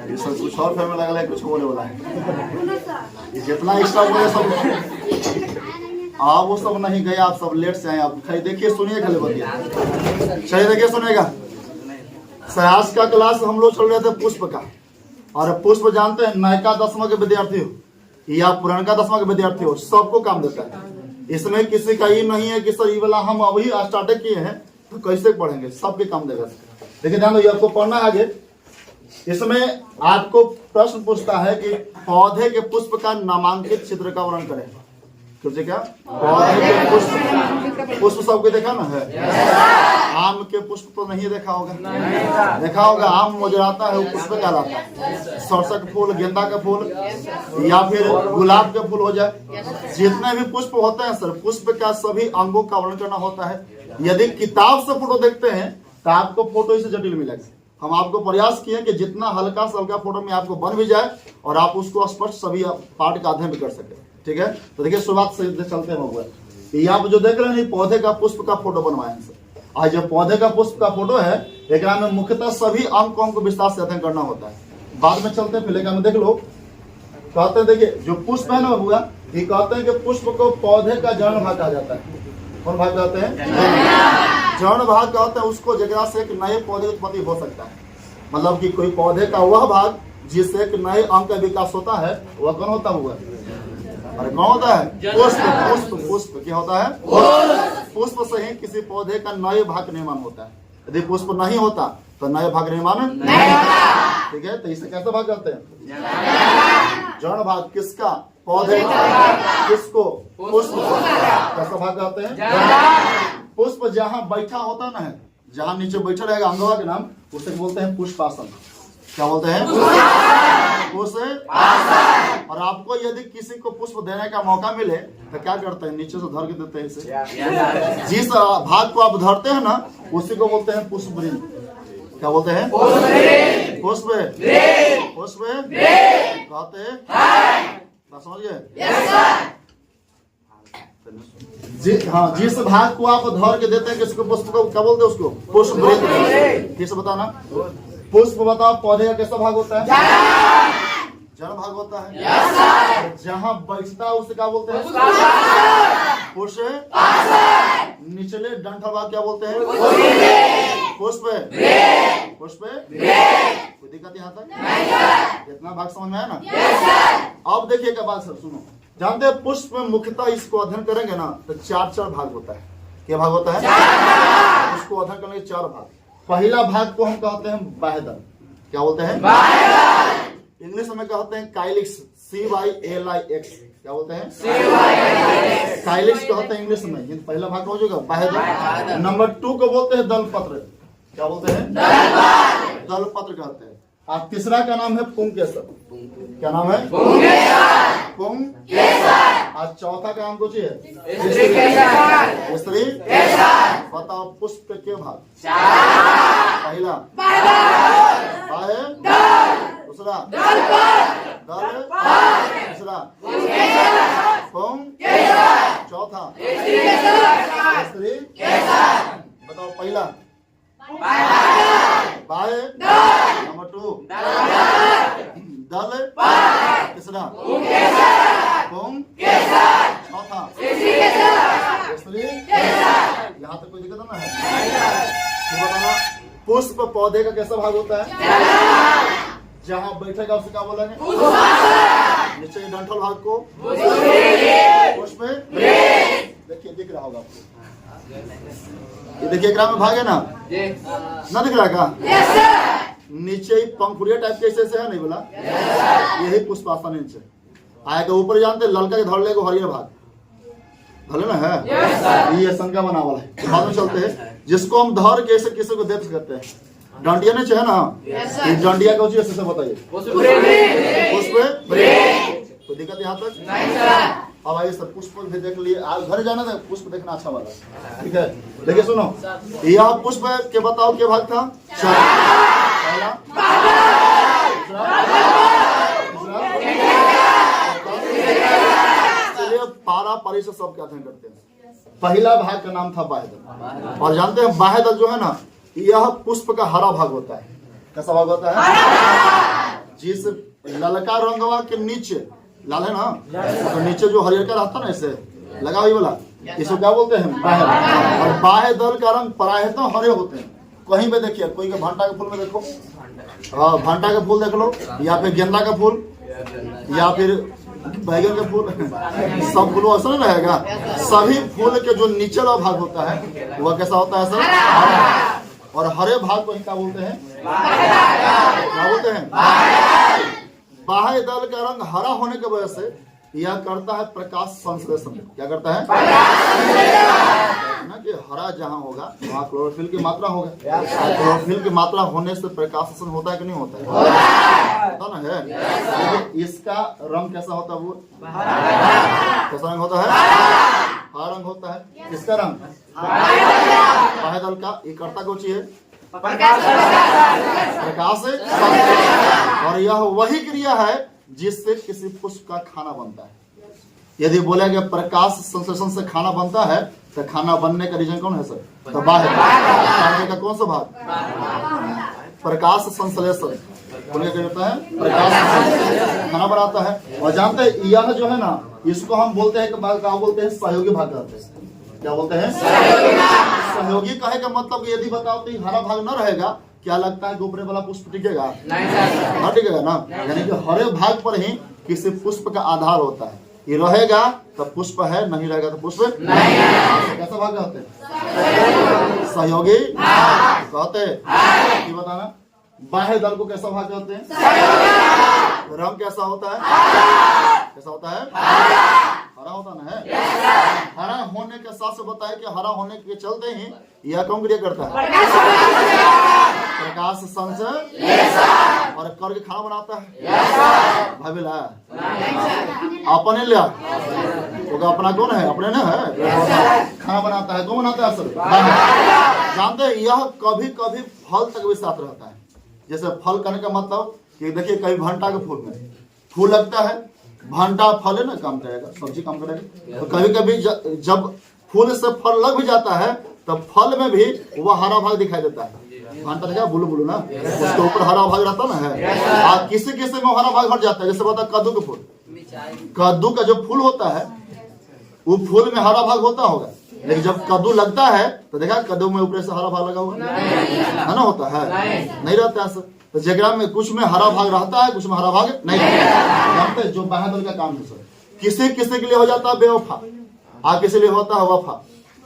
ये सब कुछ और फेमस लगा है, कुछ बोले वाला है। जितना एक्स्ट्रा बोले सब आप वो सब नहीं गए, आप सब लेट से आए। आप खाली देखिए, सुनिए, खाली बतिया सही देखिए, सुनेगा। साहस का क्लास हम लोग चल रहे थे पुष्प का, और पुष्प जानते हैं नयका 10वां के विद्यार्थी हो या पुरानका 10वां के विद्यार्थी हो, सबको काम देता है। इसमें किसी का ये नहीं है कि सर ये वाला हम अभी स्टार्ट किए हैं तो कैसे पढ़ेंगे, सबके काम देगा। देखिए ध्यान दो, आपको पढ़ना है आगे। इसमें आपको प्रश्न पूछता है कि पौधे के पुष्प का नामांकित चित्र का वर्णन करें। क्या पौधे के पुष्प, पुष्प सबको देखा ना है। आम के पुष्प तो नहीं देखा होगा, देखा होगा। आम मुजराता है, वो पुष्प कहलाता है। सरसों का फूल, गेंदा का फूल या फिर गुलाब के फूल हो जाए, जितने भी पुष्प होते हैं सर, पुष्प का सभी अंगों का वर्णन करना होता है। यदि किताब से फोटो देखते हैं तो आपको फोटो से जटिल मिलेगा। हम आपको प्रयास किए कि जितना हल्का से हल्का फोटो में आपको बन भी जाए और आप उसको स्पष्ट सभी पार्ट का अध्ययन भी कर सके। ठीक है, तो देखिए शुरुआत से चलते हैं। यहाँ पे जो देख रहे हैं पौधे का पुष्प का फोटो बनवाए। आज जो पौधे का पुष्प का फोटो है, एक में मुख्यतः सभी अंकों को विस्तार से अध्ययन करना होता है। बाद में चलते हैं, फिर में देख लो। कहते हैं देखिए जो पुष्प है ना हुआ, ये कहते हैं कि पुष्प को पौधे का जड़ भाग कहा जाता है। कौन भाग कहते हैं? जड़ भाग कहते हैं उसको जगह से एक नए पौधे की उत्पत्ति हो सकता है। मतलब कि कोई पौधे का वह भाग जिससे एक नए अंग का विकास होता है, वह कौन होता हुआ? अरे कौन होता है? पुष्प। पुष्प पुष्प क्या होता है? पुष्प से ही किसी पौधे का नए भाग निर्माण होता है। यदि पुष्प नहीं होता तो नए भाग निर्माण नहीं होता। ठीक है, तो इसे कैसे भाग करते हैं? जड़ भाग किसका? पौधे का। किसको? पुष्प को। कैसे भाग करते हैं? पुष्प जहाँ बैठा होता ना है, जहाँ नीचे बैठा रहेगा अंगवा के नाम, उसे बोलते हैं पुष्पासन। क्या बोलते हैं? पुष्पासन। और आपको यदि किसी को पुष्प देने का मौका मिले तो क्या करते हैं? नीचे से धर के देते हैं इसे। जिस भाग को आप धरते हैं ना, उसी को बोलते हैं पुष्प। क्या बोलते हैं? पुष्प। पुष्प कहते हैं, समझिए। हाँ, जिस भाग को आप धर के देते हैं किसको? पुष्प को क्या बोलते हैं? उसको पुष्प। किस बताना? पुष्प बताओ, पौधे का कैसा भाग होता है? जड़ भाग होता है। जहाँ बैठता है उसे क्या बोलते हैं? पुष्प। निचले डंठल भाग क्या बोलते हैं? पुष्प। पुष्प। कोई दिक्कत यहाँ तक? इतना भाग समझ में आया ना? अब देखिए क्या बात सर, सुनो। जानते हैं पुष्प में मुख्यतः इसको अध्ययन करेंगे ना तो चार भाग होता है। क्या भाग होता है? उसको अध्ययन करने के 4 भाग। पहला भाग को हम कहते हैं बाह्यदल। क्या बोलते हैं? बाह्यदल। इंग्लिश में कहते हैं काइलिक्स। CYLIX। क्या बोलते हैं? काइलिक्स कहते हैं इंग्लिश में। ये पहला भाग हो जाएगा बाह्यदल। नंबर 2 को बोलते हैं दलपत्र। क्या बोलते हैं? दलपत्र कहते हैं। और तीसरा का नाम है पुंकेसर। क्या नाम है? पुंकेसर। और चौथा का नाम कुछ है? स्त्री। बताओ पुष्प के भाग? पहला बाह्य, दूसरा दल, तीसरा पुंग, चौथा स्त्री। बताओ पहला बाह्य, नंबर 2 दल, तीसरा पुंग, चौथा स्त्री। यहाँ तक कोई दिक्कत ना है? बताना पुष्प पौधे का कैसा भाग होता है? जहाँ बैठेगा उसे क्या बोलेंगे? नीचे डंठल भाग को पुष्प। देखिए दिख रहा होगा आपको, ये देखिए ग्राम में भाग है ना, ना दिख रहा का? नीचे ही पंखुड़िया टाइप के ऐसे है नहीं बोला, यही पुष्पासन नीचे आएगा। ऊपर जानते ललका के धर ले हरियर भाग धले ना है, ये शंका बना वाला है। बाद में चलते हैं, जिसको हम धर के ऐसे किसी को दे सकते हैं। डांडिया नहीं चाहिए ना, ये डांडिया का उचित से बताइए। पुष्प। कोई दिक्कत यहाँ तक? अब आइए सर पुष्प भी देख लिए, आज घर जाना था, पुष्प देखना अच्छा वाला। ठीक है, देखिए सुनो, यह पुष्प के बताओ क्या भाग था? पहला पारा परी से सबके अध्ययन करते हैं। पहला भाग का नाम था बाह्यदल। और जानते हैं बाह्यदल जो है ना, यह पुष्प का हरा भाग होता है। कैसा भाग होता है? जिस ललका रंगवा के नीचे लाल है ना, तो नीचे जो हरियर का रहता ना ऐसे लगा हुई वाला, इसको क्या बोलते हैं? बाह्य। और बाह्य दल का रंग प्रायः हरे होते हैं। कहीं पे देखिए, कोई के भांटा के फूल में देखो, हाँ भांटा का फूल देख लो, या फिर गेंदा का फूल, या फिर बैगन का फूल, सब फूल ऐसा नहीं रहेगा। सभी फूल के जो नीचे वाला भाग होता है वह कैसा होता है सर? और हरे भाग को ही क्या बोलते हैं? क्या बोलते हैं? बाह्य दल का रंग हरा होने की वजह से यह करता है प्रकाश संश्लेषण। क्या करता है? ना कि हरा जहां होगा वहां क्लोरोफिल की मात्रा होगा। क्लोरोफिल की मात्रा होने से प्रकाश संश्लेषण होता है कि नहीं होता है? होता ना है। लेकिन इसका रंग कैसा होता है? वो कैसा रंग होता है? हरा रंग होता है। किसका रंग? बाह्य दल का। ये करता कौन सी है? प्रकाश से। और यह वही क्रिया है जिससे किसी पुष्प का खाना बनता है। यदि बोला गया प्रकाश संश्लेषण से खाना बनता है, तो खाना बनने का रीजन कौन है सर? तो बाह्य का कौन सा भाग? प्रकाश संश्लेषण। क्या होता है? प्रकाश खाना बनाता है। और जानते हैं यह जो है ना, इसको हम बोलते हैं कि क्या बोलते हैं? सहयोगी भाग कहते हैं। क्या बोलते हैं? सहयोगी कहे का मतलब यदि बताओ तो हरा भाग न रहेगा, क्या लगता है ऊपरे वाला पुष्प टिकेगा? नहीं टिकेगा ना। यानी कि हरे भाग पर ही किसी पुष्प का आधार होता है। ये रहेगा तो पुष्प है, नहीं रहेगा तो पुष्प नहीं है। कैसा भाग कहते हैं? सहयोगी कहते हैं। ये बताना, बाह्य दल को कैसा भाग कहते हैं? रंग कैसा होता है? कैसा होता है? हरा होता ना है। हरा होने के साथ से बताया कि हरा होने के चलते ही यह कौन क्रिया करता है? प्रकाश संश्लेषण और करके खाना बनाता है। भाभी ला अपने लिया तो अपना कौन है? अपने ना है। खाना बनाता है। कौन बनाता है सर? जानते हैं यह कभी कभी फल तक भी साथ रहता है। जैसे फल करने का मतलब कि देखिए, कभी भंटा के फूल में फूल लगता है, भंटा फल है ना, काम करेगा, सब्जी काम करेगा। तो कभी कभी जब फूल से फल लग भी जाता है तब फल में भी वह हरा भाग दिखाई देता है। भंटा देखा बुलू बुलू ना, उसके ऊपर हरा भाग रहता ना है। और किसी किसी में हरा भाग हट जाता है। जैसे बता कद्दू के फूल, कद्दू का जो फूल होता है वो फूल में हरा भाग होता होगा, लेकिन जब कद्दू लगता है तो देखा कद्दू में ऊपर से हरा भाग लगा हुआ है ना, होता है? नहीं रहता है सर। तो जगह में कुछ में हरा भाग रहता है, कुछ में हरा भाग नहीं रहता है। जो बाह्य दल का काम है सर, किसी किसी के लिए हो जाता है बेवफा, और किसी लिए होता है वफा।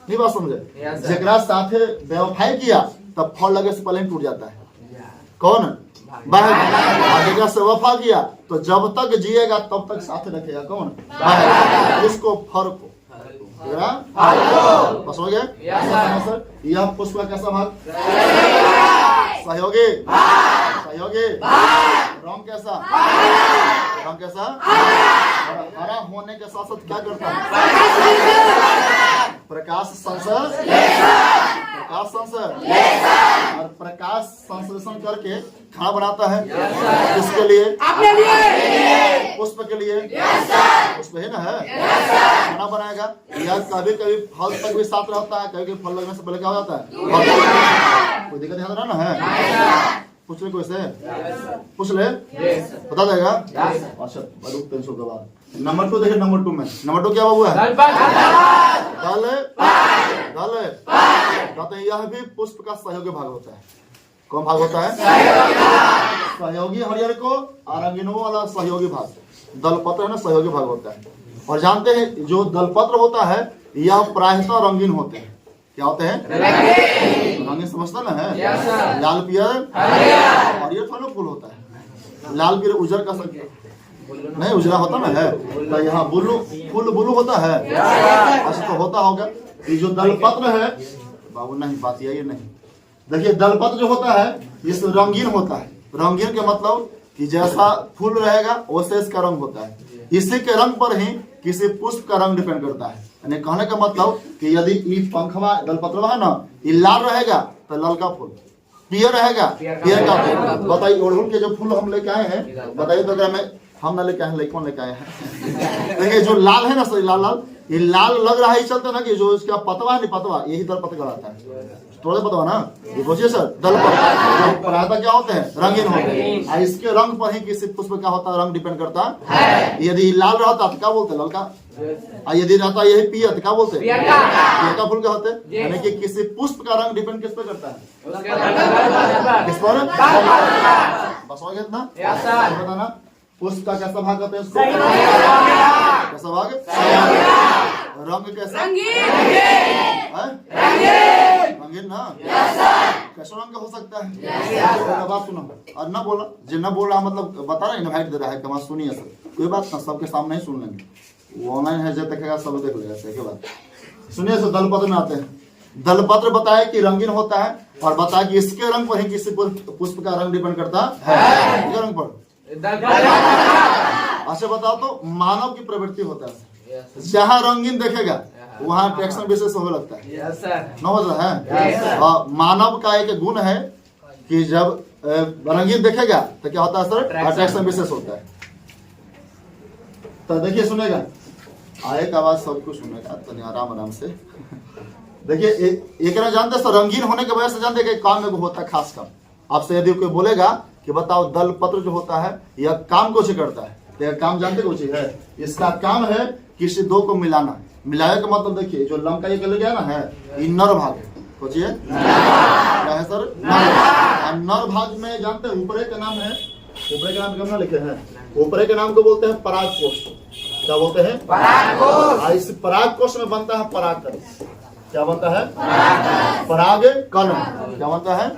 नहीं बात समझे? जगह साथे बेवफाई किया तब फल लगे से पहले टूट जाता है। कौन? बाह्य दल। जगह से वफा किया तो जब तक जिएगा तब तक साथ रखेगा। कौन? बाह्य दल। इसको फर्क हो गया सर। यह पुष्प का कैसा भाग? सहयोगी। सहयोगी। रंग कैसा? रंग कैसा? हरा होने के साथ साथ क्या करता है? प्रकाश संश्लेषण। प्रकाश संश्लेषण और प्रकाश संश्लेषण करके खाना बनाता है। किसके लिए? अपने लिए। पुष्प के लिए। पुष्प है ना है। खाना बनाएगा। यह कभी कभी फल तक भी साथ रहता है, कभी कभी फल लगने से पहले क्या हो जाता है? कोई दिक्कत ध्यान रहा ना है? पूछ ले कोई से? पूछ ले, बता देगा। अच्छा रुक 300 के बाद नंबर 2 देखिए। नंबर 2 में नंबर 2 क्या हुआ है? यह भी पुष्प का सहयोगी भाग होता है। कौन भाग होता है? सहयोगी हरियर को और रंगीनों वाला सहयोगी भाग। दलपत्र है ना, सहयोगी भाग होता है। और जानते हैं जो दलपत्र होता है यह प्रायः रंगीन होते हैं। क्या होते हैं? रंगीन समझता ना है? लाल पियर हरियर थोड़ा फूल होता है। लाल पियर उजर का नहीं, उजरा होता ना है। तो यहाँ बुल्लू फूल बुल्लू होता है। अच्छा तो होता होगा। ये जो दलपत्र है बाबू, नहीं बात यही नहीं। देखिए दलपत्र जो होता है इस रंगीन होता है। रंगीन के मतलब कि जैसा फूल रहेगा वैसे इसका रंग होता है। इसी के रंग पर ही किसी पुष्प का रंग डिपेंड करता है। यानी कहने का मतलब कि यदि ये पंखवा दलपत्र है ना, ये लाल रहेगा तो लाल का फूल, पियर रहेगा पियर का फूल। बताइए अड़हुल के जो फूल हम लेके आए हैं, बताइए तो अगर में हम ना लेके आए, कौन लेके आए हैं? देखिए जो लाल है ना सर, लाल लाल, ये लाल लग रहा है चलते ना कि जो इसका पतवा है नहीं, पतवा यही दलपत्र कहलाता है। थोड़ा पता ना, ये सोचिए सर, दल पत्र प्रायः क्या होते हैं, रंगीन होते हैं। इसके रंग पर ही किसी पुष्प क्या होता है, रंग डिपेंड करता है। यदि लाल रहता तो क्या बोलते हैं, ललका। यदि रहता यही पिया तो क्या बोलते हैं, पियरका फूल क्या होते हैं। यानी कि किसी पुष्प का रंग डिपेंड किस पे करता है, किस पर। बस हो गया इतना, बताना पुष्प का कैसा भाग होता है उसको, कैसा भाग, रंग कैसा, रंगीन ना, कैसा रंग हो सकता है। बात सुनो और ना बोला, जो ना बोल रहा मतलब बता रहा है, इनवाइट दे रहा है कमा, सुनिए सर, कोई बात ना, सबके सामने ही सुन लेंगे, वो ऑनलाइन है, जब देखेगा सब देख लेगा, सही बात। सुनिए सर, दलपत्र में आते हैं। दलपत्र बताया कि रंगीन होता है, और बताया कि इसके रंग पर ही किसी पुष्प का रंग डिपेंड करता है, रंग पर। अच्छा बताओ तो, मानव की प्रवृत्ति होता है, जहाँ रंगीन देखेगा वहाँ अट्रैक्शन विशेष होने लगता है, न होता है। मानव का एक गुण है कि जब रंगीन देखेगा तो क्या होता है सर, अट्रैक्शन विशेष होता है। तो देखिए सुनेगा, आए का आवाज सब कुछ सुनेगा, तो आराम आराम से देखिए। एक ना जानते सर, रंगीन होने की वजह से जानते कि काम में होता है खास काम। आपसे यदि कोई बोलेगा कि बताओ दल पत्र जो होता है यह काम कुछ करता है, तो यह काम जानते कुछ है, इसका काम है किसी दो को मिलाना। मिलाने का मतलब देखिए, जो लंका ये कर गया ना है, ये नर भाग है, सोचिए क्या है सर, नर भाग में जानते हैं ऊपरे का नाम है, ऊपरे का नाम क्या लिखे हैं, ऊपरे के नाम को बोलते हैं परागकोश। क्या बोलते हैं, परागकोश। इस परागकोश में बनता है परागकण। क्या बनता है, पराग कण। क्या बनता है,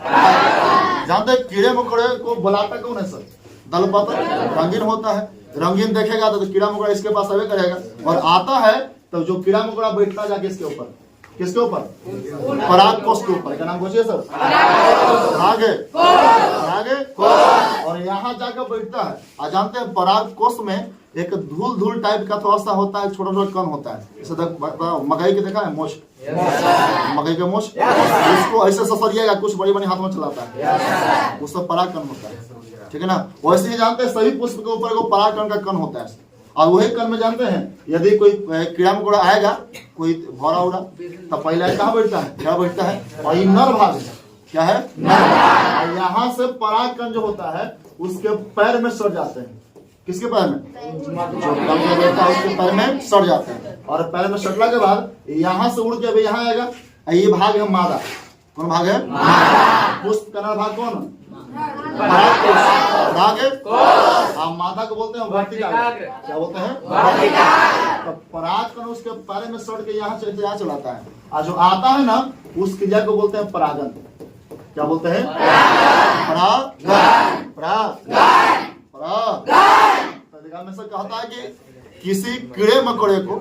जानते हैं कीड़े मकोड़े को बुलाता कौन है सर, दलपत्र। रंगीन होता है, रंगीन देखेगा तो कीड़ा मकोड़ा इसके पास आवे करेगा, और आता है तो जो कीड़ा मकोड़ा बैठता जाके इसके ऊपर, किसके ऊपर, परागकोश के ऊपर। क्या नाम पूछिए सर, आगे आगे, और यहाँ जाकर बैठता है। और जानते हैं परागकोश में एक धूल धूल टाइप का थोड़ा सा होता है, छोटा छोटा कण होता है, जैसे मकई के देखा है मोछ, मकई के मोछ, उसको ऐसे सफरिएगा, कुछ बड़ी बड़ी हाथ में चलाता है, वो सब परागकण होता है, ठीक है ना। वैसे ही जानते हैं सभी पुष्प के ऊपर परागकण का कण होता है, और वही कण में जानते हैं यदि कोई कीड़ा मकोड़ा आएगा, कोई भौरा उड़ा, तो पहले कहाँ बैठता है, क्या बैठता है, और ये नर भाग है। क्या है, नर भाग। यहाँ से परागकण जो होता है उसके पैर में सड़ जाते हैं, किसके पैर में, जो कण में बैठता है उसके पैर में सड़ जाते हैं, और पैर में सड़ने के बाद यहाँ से उड़ के यहाँ आएगा। ये भाग है मादा। कौन भाग है, पुष्प का भाग कौन, मादा को बोलते हैं वर्तिकाग्र। क्या बोलते हैं, तो परागकण उसके पैर में सड़ के यहाँ चलाता है, और जो आता है ना उस क्रिया को बोलते हैं परागन। क्या बोलते हैं, परागन, परागन, परागन। में से कहता है कि किसी कीड़े मकोड़े को,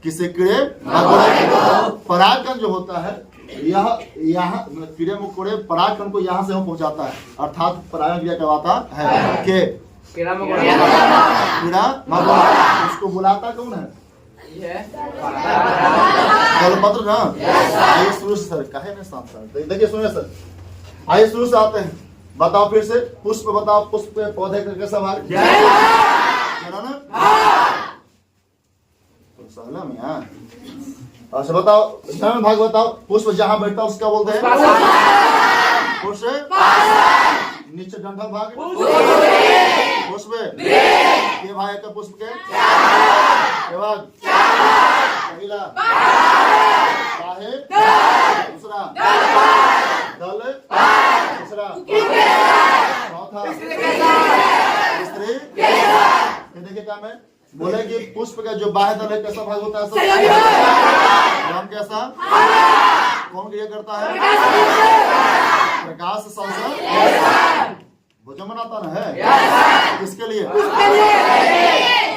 किसी कीड़े मकोड़े को परागकण जो होता है, यह यहाँ कीड़े मकोड़े परागकण को यहाँ से पहुंचाता है, अर्थात परागन क्रिया करवाता है। के कीड़ा मकोड़ा, उसको बुलाता कौन है, दलपत्र ना। आइए शुरू से सर, कहे ना साथ साथ देखिए, सुनिए सर, आइए शुरू से आते हैं। बताओ फिर से, पुष्प बताओ, पुष्प के पौधे का कैसा भाग, सहला में। अच्छा बताओ, भाग बताओ, पुष्प जहाँ बैठता उसका बोलते हैं पुष्प, नीचे डंठल भाग पुष्प, के भाग का पुष्प के भाग, पहला काहे, दूसरा दल, तीसरा चौथा स्त्री। देखिए क्या मैं बोले कि पुष्प का जो बाह्य दल है कैसा भाग होता है, हम कैसा, कौन क्रिया करता है, प्रकाश संसर्ग, भोजन बनाता ना है, किसके लिए,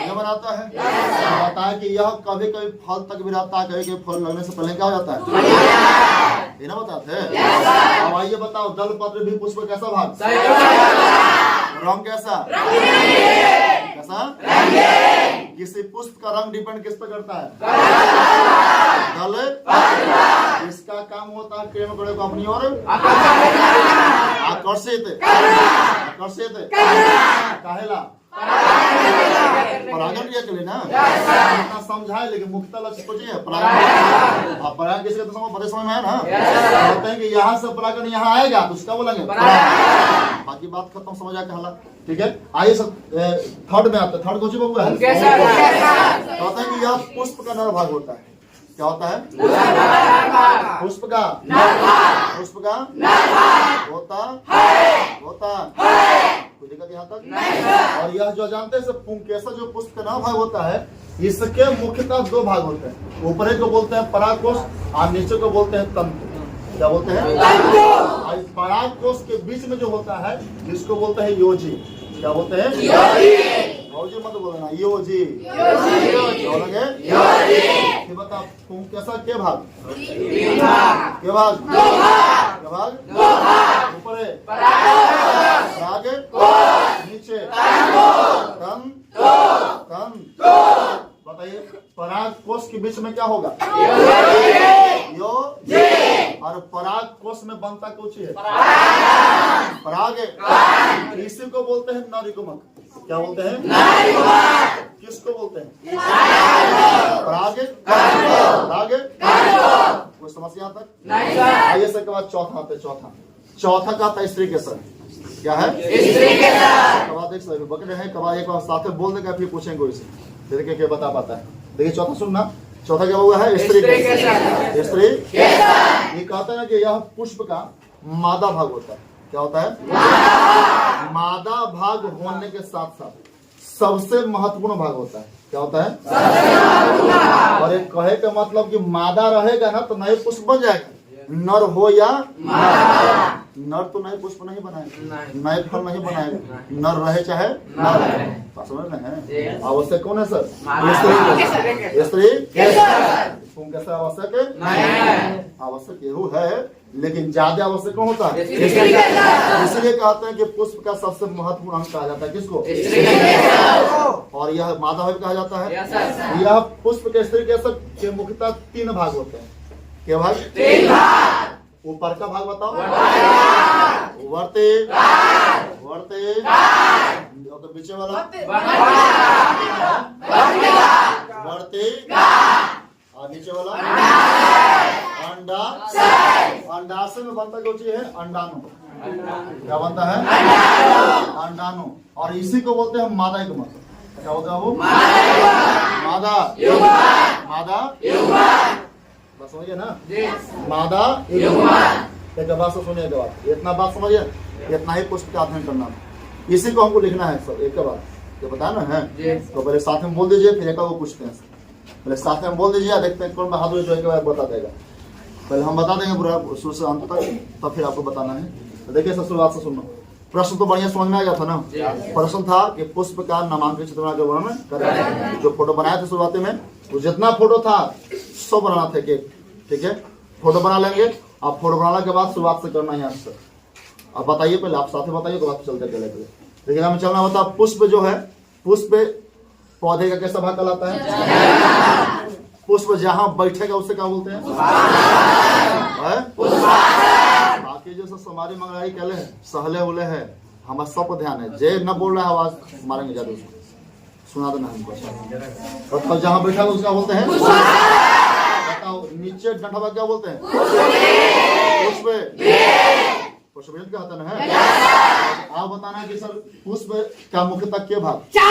ये बनाता है। बताया कि यह कभी कभी फल तक भी रहता है, कभी कभी फल लगने से पहले क्या हो जाता है, ये ना बताते। अब आइए बताओ, दल पत्र भी पुष्प कैसा भाग, रंग कैसा, कैसा, किसी पुष्प का रंग डिपेंड किस पे करता है, दल। इसका काम होता है कीड़े मकोड़े को अपनी ओर आकर्षित, आकर्षित, काहेला परागण क्रिया के लिए ना इतना समझाए, लेकिन मुख्यतः लक्ष्य सोचिए परागण। आप परागण किसके तो समय बड़े समय में है ना, कहते हैं कि यहाँ से परागण यहाँ आएगा तो उसका बोलेंगे बाकी बात खत्म, समझ आके हला। ठीक है, आइए सब थर्ड में आते हैं। थर्ड कोची बाबू है, कहते हैं कि यह पुष्प का नर भाग होता है। क्या होता है? पुष्प का होता कोई दिक्कत यहाँ तक? और यह जो जानते हैं पुंकेसर जो पुष्प का नर भाग होता है, इसके मुख्यतः दो भाग होते हैं। ऊपरी को बोलते हैं परागकोश और नीचे को बोलते हैं तंतु। क्या बोलते हैं? और परागकोश के बीच में जो होता है इसको बोलते हैं योजी। क्या बोलते हैं? योजी मत बोलना, योजी बोलेंगे। ये बता पुंकेसर के भाग के भाग ऊपर है आगे नीचे बताइए परागकोश के बीच में क्या होगा? यो और परागकोश में बनता कुछ है पराग। इसी को बोलते हैं नरिगमक। क्या बोलते हैं? किसको बोलते हैं? पराग। कोई समस्या तक नहीं? आइए से के बाद चौथा आते। चौथा का आता स्त्री केसर। क्या है? स्त्री केसर। कब देख सकते बकरे हैं, कब एक बार साथ में बोल देगा फिर पूछेंगे इससे देखिए क्या बता पाता है। देखिए चौथा सुनना, चौथा क्या हुआ है? स्त्री केसर। स्त्री केसर ये कहता है कि यह पुष्प का मादा भाग होता है। क्या होता है? मादा भाग होने के साथ साथ सबसे महत्वपूर्ण भाग होता है। क्या होता है? और एक कहे का मतलब कि मादा रहेगा ना तो नए पुष्प बन जाएगा। नर हो या नर तो नए पुष्प नहीं बनाएगा, नए फल नहीं बनाएगा। नर रहे चाहे न रहे, समझ रहे हैं? आवश्यक कौन है सर? स्त्री कैसे आवश्यक है? आवश्यक यू है, लेकिन ज्यादा आवश्यक कौन होता है? इसलिए कहते हैं कि पुष्प का सबसे महत्वपूर्ण अंग कहा जाता है किसको? और यह मादा भाग कहा जाता है। यह पुष्प के स्त्री के मुख्यतः 3 भाग होते हैं। क्या भाग? 3 भाग। ऊपर का भाग बताओ। वर्ते तो पीछे वाला वर्ते और नीचे वाला अंडा। अंडाशय में बनता जो चीज है अंडाणु। क्या बनता है? अंडाणु। और इसी को बोलते हैं मादा युग्मक। क्या बोलते हैं वो? मादा बस समझिए ना, मादा युग्मक। एक बात सुनिए के बाद इतना बात समझिए, इतना ही पुष्प का अध्ययन करना है। इसी को हमको लिखना है सब। एक बात जो बताना है तो पहले साथ में बोल दीजिए, फिर एक वो पूछते हैं। पहले साथ में बोल दीजिए, देखते हैं कौन बहादुर जो एक बार बता देगा। पहले हम बता देंगे पूरा शुरू से अंत तक, तब फिर आपको बताना है। तो देखिए सब शुरुआत से सुनना। प्रश्न तो बढ़िया समझ में आ गया था ना? प्रश्न था कि पुष्प का नामांकित चित्र के वर्णन करें। जो फोटो बनाए थे शुरुआती में वो जितना फोटो था सब बनाना था। ठीक है, फोटो बना लेंगे। आप फोटो बनाने के बाद शुरुआत से करना है यहाँ से। आप बताइए पहले, आप साथ में बताइए तो बात चलते चले। देखिए हमें चलना होता है। पुष्प जो है, पुष्प पौधे का कैसा भाग कहलाता है? पुष्प जहां बैठेगा उसे क्या बोलते हैं? बाकी जो सब समारी मंगलाई कहले है, सहले उले है, हमारा सब पर ध्यान है। जे न बोल रहा है आवाज मारेंगे ज्यादा, सुना देना हमको। और जहां बैठा उसका बोलते हैं बताओ। नीचे डंठा क्या बोलते हैं? पुष्प। पुष्प क्या होता है? आप बताना कि सर पुष्प का मुख्यतः के भाग? चार।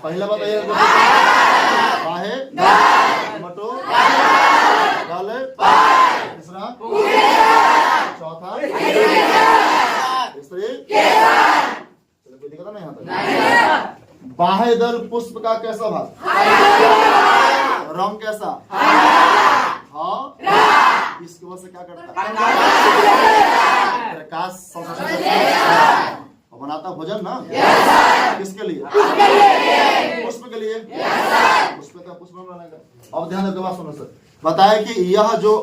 पहला बताइए। बाहे मटो गाले। तीसरा चौथा स्त्री। कोई दिक्कत नहीं आता? बाह्य दल पुष्प का कैसा भाग? रंग कैसा? हाँ, इसकी वजह से क्या करता है? प्रकाश बनाता भोजन ना। किसके लिए? पुष्प के लिए। पुष्प का पुष्प बनाएगा। अब ध्यान देकर बात सुनो सर। बताया कि यह जो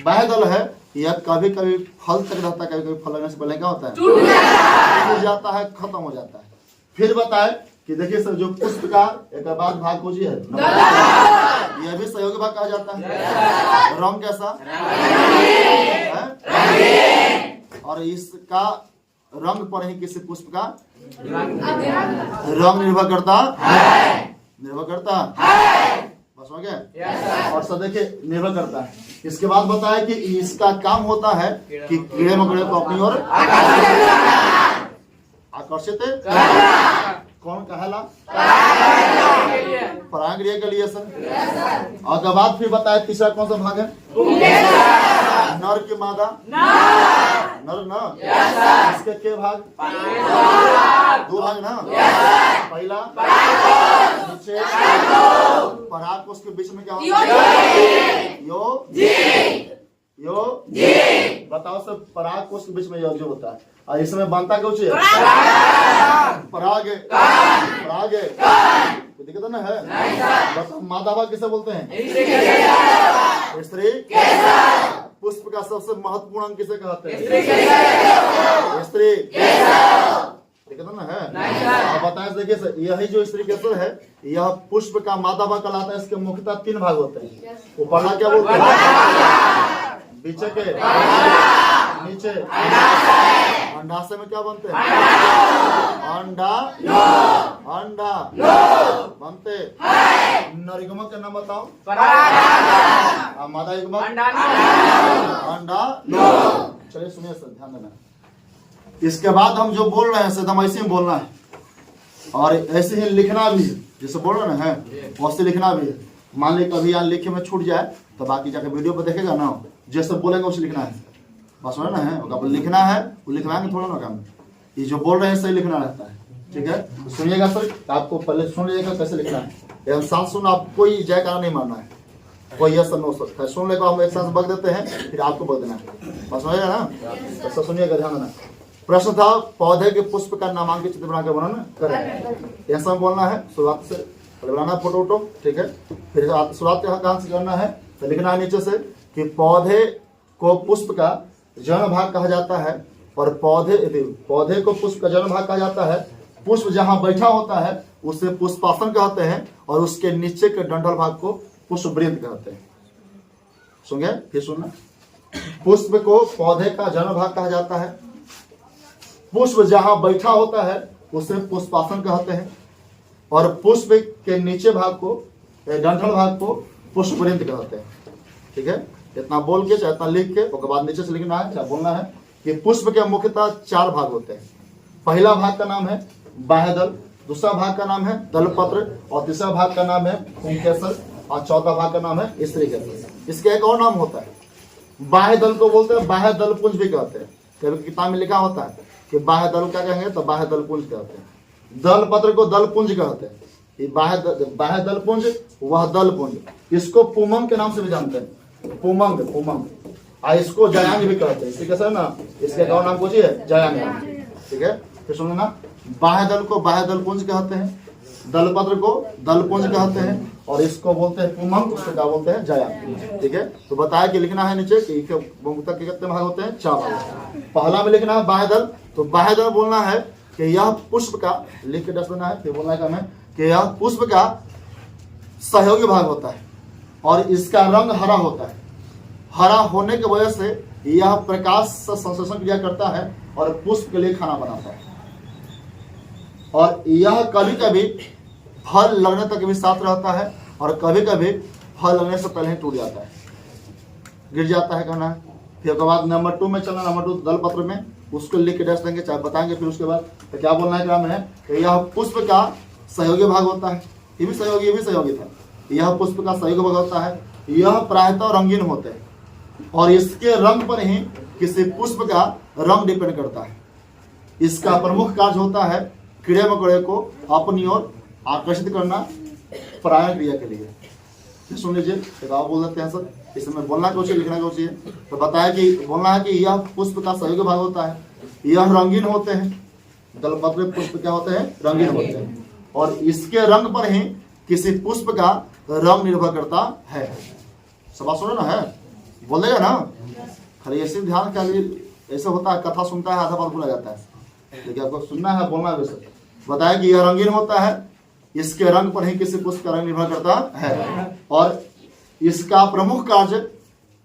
बाह्य दल है यह कभी कभी फल तक रहता है, कभी कभी फल लगने से पहले क्या होता है? टूट जाता है, खत्म हो जाता है। फिर बताए कि देखिए सर जो पुष्प का एक बाद भाग खोजी है, यह भी सहयोगी भाग कहा जाता है। रंग कैसा? और इसका रंग पर ही किसी पुष्प का रंग निर्भर करता है। निर्भर करता है, बस हो गया। और सब देखिए निर्भर करता है। इसके बाद बताया कि इसका काम होता है कि कीड़े मकोड़े को अपनी ओर आकर्षित कौन कहला पराग क्रिया के लिए सर। और के बाद फिर बताया तीसरा कौन सा भाग है, नर की मादा नर ना, इसके के भाग दो भाग ना, पहला नीचे पराग को उसके बीच में क्या होता है, यो बताओ सब पराग को उसके बीच में जो होता है। और इसमें बनता क्यों चाहिए पराग पराग दिक्कत ना है। बताओ मादा भाग किसे बोलते हैं, स्त्री। पुष्प का सबसे महत्वपूर्ण अंग किसे कहते हैं, स्त्री। दिक्कत ना है। अब बताएं देखिए यही जो स्त्री केसर है यह पुष्प का मादा भाग कहलाता है। इसके मुख्यतः 3 भाग होते हैं। ऊपरला क्या बोलते हैं, पीछे के नीचे अंडाशय में क्या बनते हैं, अंडा अंडा बनते। नरयुग्मक का नाम बताओ, मादा युग्मक अंडा। चलिए सुनिए सर, ध्यान देना। इसके बाद हम जो बोल रहे हैं सर हम ऐसे ही बोलना है और ऐसे ही लिखना भी है। जैसे बोल रहे हैं वैसे लिखना भी है। मान लीजिए कभी यहाँ लिखे में छूट जाए तो बाकी जाके वीडियो पर देखेगा ना, जैसे बोलेंगे उसे लिखना है। बस हो ना है, अगर लिखना है वो लिखवाएंगे थोड़ा ना काम, ये जो बोल रहे हैं सही लिखना रहता है। ठीक है, तो सुनिएगा सर, आपको पहले सुन लीजिएगा कैसे लिखना है। एक साथ सुन, आप कोई जयकारा नहीं मारना है, कोई यस नो सर सुन लेगा। हम एक साथ बग देते हैं फिर आपको बग देना है। बस हो जाएगा ना, तो सुनिएगा, ध्यान देना। प्रश्न था पौधे के पुष्प का नामांकित चित्र बना के बनाना करें, ऐसा बोलना है शुरुआत से बनाना फोटो वोटो। ठीक है, फिर शुरुआत कहाँ से करना है तो लिखना है नीचे से कि पौधे को पुष्प का जन्म भाग कहा जाता है। और पौधे को पुष्प का जन्म भाग कहा जाता है। पुष्प जहां बैठा होता है उसे पुष्पासन कहते हैं और उसके नीचे के डंठल भाग को पुष्पवृंत कहते हैं। सुन गए, फिर सुनना। पुष्प को पौधे का जन्म भाग कहा जाता है। पुष्प जहां बैठा होता है उसे पुष्पासन कहते हैं और पुष्प के नीचे भाग को डंठल भाग को पुष्पवृंत कहते हैं। ठीक है, इतना बोल के चाहे इतना लिख के उसके बाद नीचे से लिखना है, चाहे बोलना है कि पुष्प के मुख्यतः 4 भाग होते हैं। पहला भाग का नाम है बाह्यदल, दूसरा भाग का नाम है दलपत्र और तीसरा भाग का नाम है पुंकेसर और चौथा भाग का नाम है स्त्री केसर। इसका एक और नाम होता है, बाह्य दल को बोलते हैं, बाह्य दल पुंज भी कहते हैं। कभी किताब में लिखा होता है कि बाह्य दल क्या कहेंगे तो बाह्य दल पुंज कहते हैं। दल पत्र को दल पुंज कहते हैं। ये बाह्य दल पुंज, वह दल पुंज। इसको पुमंग के नाम से भी जानते हैं, पुमंग पुमंग। इसको जयांग भी कहते हैं। इसके कैसे ना, इसके एक और नाम पूछिए जयांग। ठीक है, फिर सुनो ना, बाह्य दल को बाह्य दल पुंज कहते हैं, दल पत्र को दल पुंज कहते हैं और इसको बोलते हैं पुमंग, उसको क्या बोलते हैं जयांग। ठीक है, तो बताया कि लिखना है नीचे कि कितने भाग होते हैं, 4 भाग। पहला में लिखना है बाह्य दल, तो बाह्य दल बोलना है कि यह पुष्प का, लिख के दस देना है, फिर बोलना है कि यह पुष्प का सहयोगी भाग होता है और इसका रंग हरा होता है। हरा होने की वजह से यह प्रकाश से संश्लेषण क्रिया करता है और पुष्प के लिए खाना बनाता है। और यह कभी कभी फल लगने तक भी साथ रहता है और कभी कभी फल लगने से पहले ही टूट जाता है, गिर जाता है, कहना है। फिर उसके बाद नंबर 2 में चलना, नंबर 2 दल पत्र में, उसको लिख के दस देंगे, चाहे बताएंगे। फिर उसके बाद तो क्या बोलना है, क्या है कि यह पुष्प का सहयोगी भाग होता है। ये भी सहयोगी था। यह पुष्प का सहयोगी भाग होता है। यह प्रायतः रंगीन होते हैं और इसके रंग पर ही किसी पुष्प का रंग डिपेंड करता है। इसका प्रमुख कार्य होता है कीड़े मकोड़े को अपनी ओर आकर्षित करना परागण क्रिया के लिए। सुन लीजिए, किताब बोल देते हैं सर, इसमें बोलना क्यों चाहिए, लिखना क्यों चाहिए। तो बताया कि बोलना है कि यह पुष्प का सहयोगी भाग होता है। यह रंगीन होते हैं, दलपत्र पुष्प क्या होते हैं, रंगीन होते हैं और इसके रंग पर ही किसी पुष्प का रंग निर्भर करता है। सब सुनो ना है, बोल देगा ना, खाली ऐसे ध्यान का ऐसे होता है, कथा सुनता है आधा बात भूला जाता है, लेकिन आपको सुनना है, बोलना है। वैसे बताया कि यह रंगीन होता है, इसके रंग पर ही किसी पुष्प का रंग निर्भर करता है और इसका प्रमुख कार्य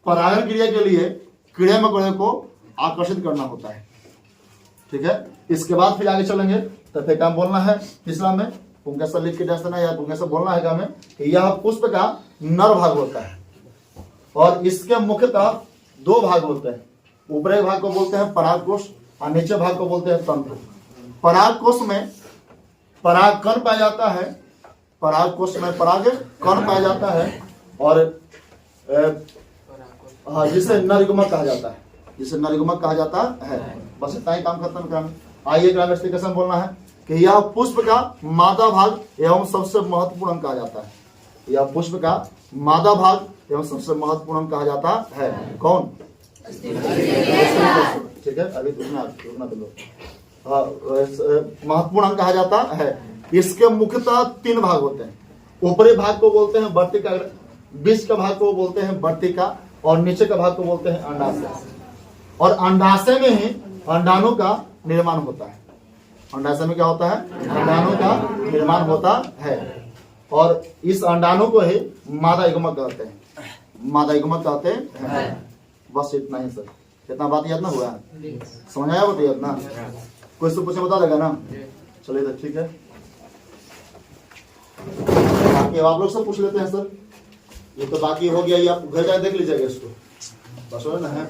परागण क्रिया के लिए कीड़े मकोड़े को आकर्षित करना होता है। ठीक है। इसके बाद फिर आगे चलेंगे तो फिर काम बोलना है तीसरा में पुंकेसर लिख के डैश देना या पुंकेसर बोलना है क्या में कि यह पुष्प का नर भाग होता है और इसके मुख्यतः दो भाग होते हैं। ऊपरी भाग को बोलते हैं परागकोश और नीचे भाग को बोलते हैं तंतु। परागकोश में परागकण पाया जाता है, परागकोश में परागकण पाया जाता है और जिसे नरयुग्मक कहा जाता है, जिसे नरयुग्मक कहा जाता है। बस इतना ही काम खत्म करना। आइए ग्रामेस्टिकेशन बोलना है कि यह पुष्प का मादा भाग एवं सबसे महत्वपूर्ण अंग कहा जाता है। यह पुष्प का मादा भाग एवं सबसे महत्वपूर्ण अंग कहा जाता है। कौन? ठीक है, अभी रुकना तो लो। महत्वपूर्ण अंग कहा जाता है। इसके मुख्यतः तीन भाग होते हैं। ऊपरी भाग को बोलते हैं वर्तिका, बीच का भाग को बोलते हैं वर्तिका और नीचे का भाग को बोलते हैं अंडाशय। और अंडाशय में ही अंडाणु का निर्माण होता है। अंडाशय में क्या होता है? अंडाणु का निर्माण होता है और इस अंडाणु को ही मादा युग्मक कहते हैं, मादा युग्मक कहते हैं। बस इतना ही सर, इतना बात याद ना हुआ? समझ आया? बताइए इतना। कोई से पूछे बता देगा ना? चलिए तो ठीक है, बाकी आप लोग सब पूछ लेते हैं सर। ये तो बाकी हो गया, ये आप घर जाके देख लीजिएगा इसको, बस हो ना है।